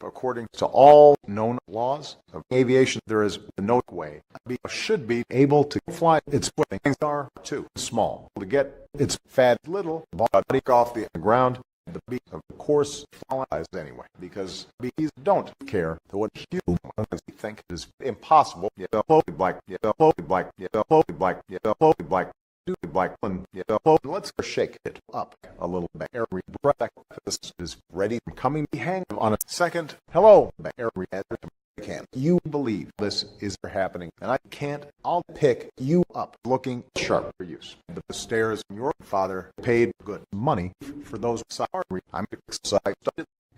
according to all known laws of aviation, there is no way B should be able to fly its wings are too small to get its fat little body off the ground. The bee, of course, flies anyway, because bees don't care what humans think is impossible. Let's shake it up a little bit. Every breath is ready. Coming hang on a second. Hello, every can you believe this is happening? And I can't. I'll pick you up looking sharp for use. But the stairs your father paid good money for those. Sorry, I'm excited.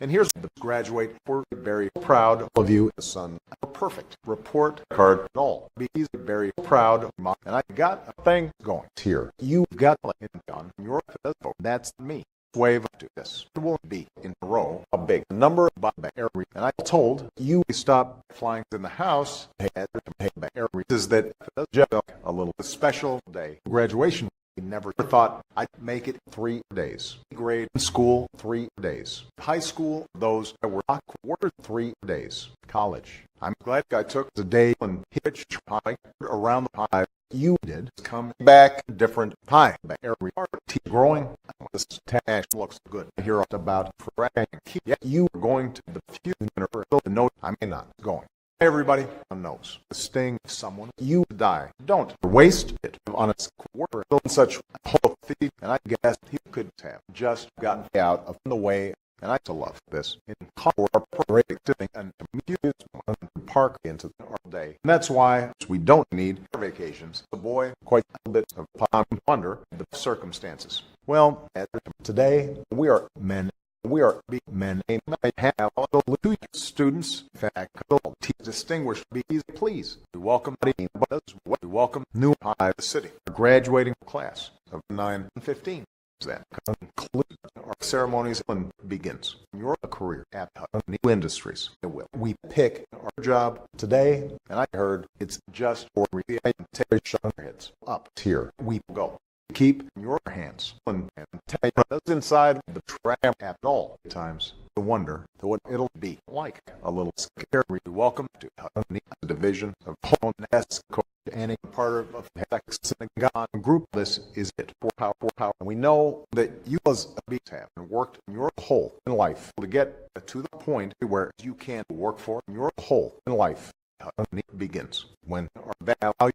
And here's the graduate. We're very proud of you, son. A perfect report card. All bees very proud of mom. And I got a thing going here. You've got it on your physical. That's me. Wave to this. It will be in a row a big number by every. And I told you stop flying in the house. Is that a little special day graduation? We never thought I'd make it 3 days. Grade school 3 days. High school those that were awkward 3 days. College. I'm glad I took the day and hitched around the pie. You did come back different pie. Every part growing. This task looks good. Here about fracking. Yet you are going to the future. Note I may not going. Everybody knows the sting of someone you die. Don't waste it on a quarter in such whole feet. And I guess he could have just gotten out of the way. And I love this in car and park into our day. And that's why we don't need vacations. The boy, quite a bit of ponder the circumstances. Well, today we are men. We are big men. I have two students, faculty, distinguished bees. Please welcome new high city, a graduating class of 9-15. That concludes our ceremonies and begins your career at new industries. We pick our job today, and I heard it's just for the heads up here. We go. Keep your hands and take us inside the tram at all times. To wonder what it'll be like. A little scary. Welcome to the division of Honest any part of the God group. This is it for power. And we know that you as a beat have worked your whole in life to get to the point where you can work for your whole in life. Begins when our value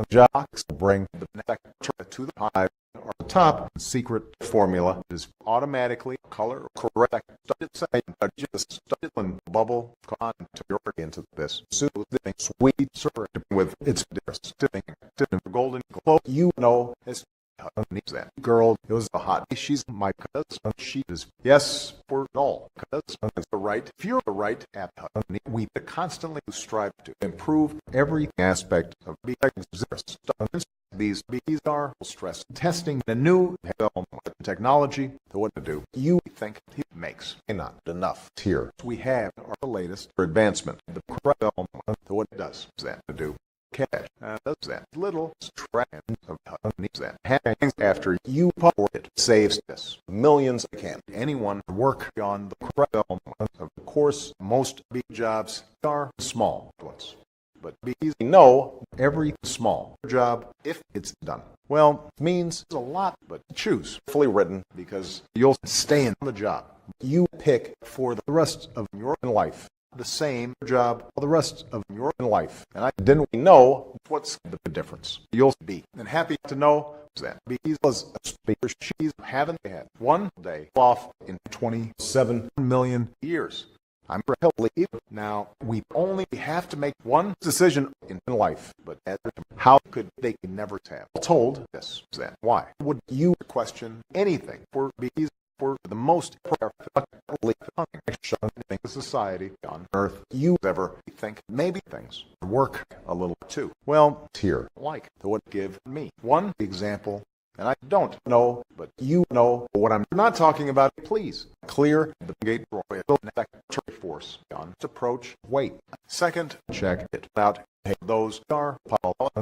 jocks bring the next to the pie. Our top secret formula is automatically color correct. Just and bubble on to your into this soothing sweet syrup with its golden glow. You know as that girl is a hot. She's my cousin. She is yes for all. Cousin is the right. If you're the right at we constantly strive to improve every aspect of being. These bees are stress testing the new technology to what to do. You think it makes not enough here. We have our latest advancement. The to what it does that to do. Cash does that little strand of that hangs after you pour it saves this millions can anyone work on the of course most bee jobs are small ones. But bees know every small job, if it's done well, means a lot, but choose fully written because you'll stay in the job. You pick for the rest of your life the same job for the rest of your life. And I didn't know what's the difference. You'll be and happy to know that bees was a speaker. She's haven't had one day off in 27 million years. I'm healthy. Now, we only have to make one decision in life, but how could they never have told this? That why would you question anything for bees for the most society on earth you ever think maybe things work a little too well here like to what give me one example. And I don't know, but you know what I'm not talking about. Please clear the gate force on approach. Wait. Second, check it out. Hey, those are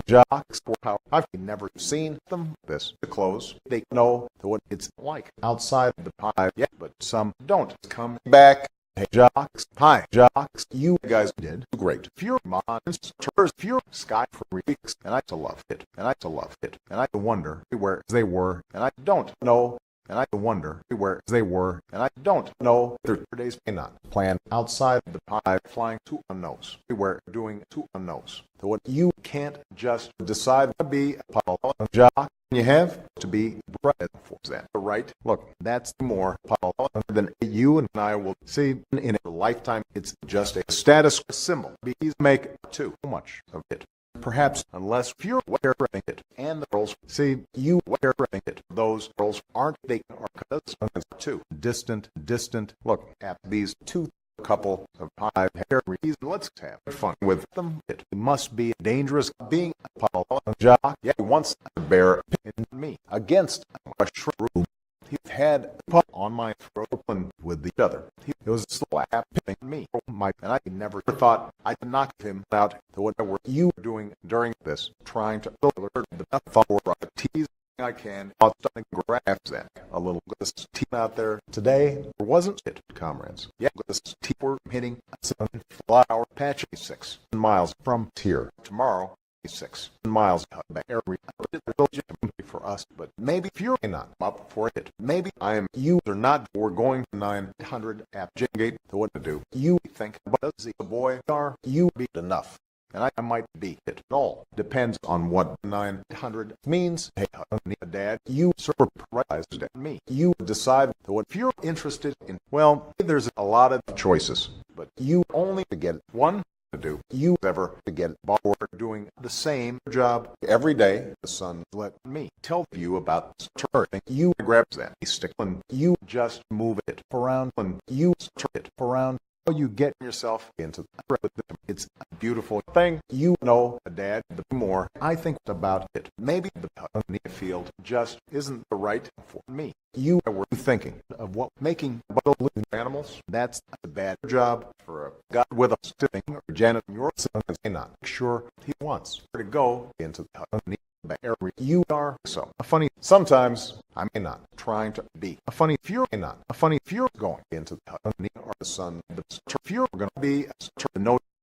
jocks for power. I've never seen them this close. They know what it's like outside the pie yet, but some don't come back. Hey, jocks. Hi, jocks. You guys did great. Fear monsters, fear sky for weeks, and I to love it, and I to love it, and I to wonder where they were, and I don't know. And I wonder where they were, and I don't know. Their days may not plan outside the pie, flying to unknowns. We're doing to unknowns. So what you can't just decide to be a jock. You have to be bred for that, right? Look, that's more than you and I will see in a lifetime. It's just a status symbol. Bees make too much of it. Perhaps unless you're wearing it, and the girls see you wearing it. Those girls aren't they are cousins too. Distant. Look at these two couple of high hair reasons. Let's have fun with them. It must be dangerous being a jock. Yeah, he wants to bear in me against a shrew. He had put on my throat with the other. He was slapping me. And I never thought I'd knock him out to whatever you were doing during this, trying to alert the follower tease I can. I'll grabs that a little. This team out there today wasn't it, comrades? Yeah, this team were hitting sunflower patch 6 miles from here. Tomorrow, 6 miles every for us, but maybe if you're not up for it, maybe I am. You are not. We're going to 900 at Gate. So what to do? You think, but the boy are you beat enough? And I might beat it all. Depends on what 900 means. Hey, Dad, you surprised at me. You decide what if you're interested in. Well, there's a lot of choices, but you only get one to do. You ever to get bored doing the same job every day. The sun let me tell you about turning. You grab that stick and you just move it around and you turn it around. You get yourself into it's a beautiful thing. You know, Dad, the more I think about it, maybe the field just isn't the right for me. You were thinking of what making animals. That's a bad job for a guy with a sitting or Janet. Your son is not sure he wants her to go into the area you are. So a funny sometimes I may not trying to be a funny if you're not a funny if you're going into the or the sun, but if you're going to be a no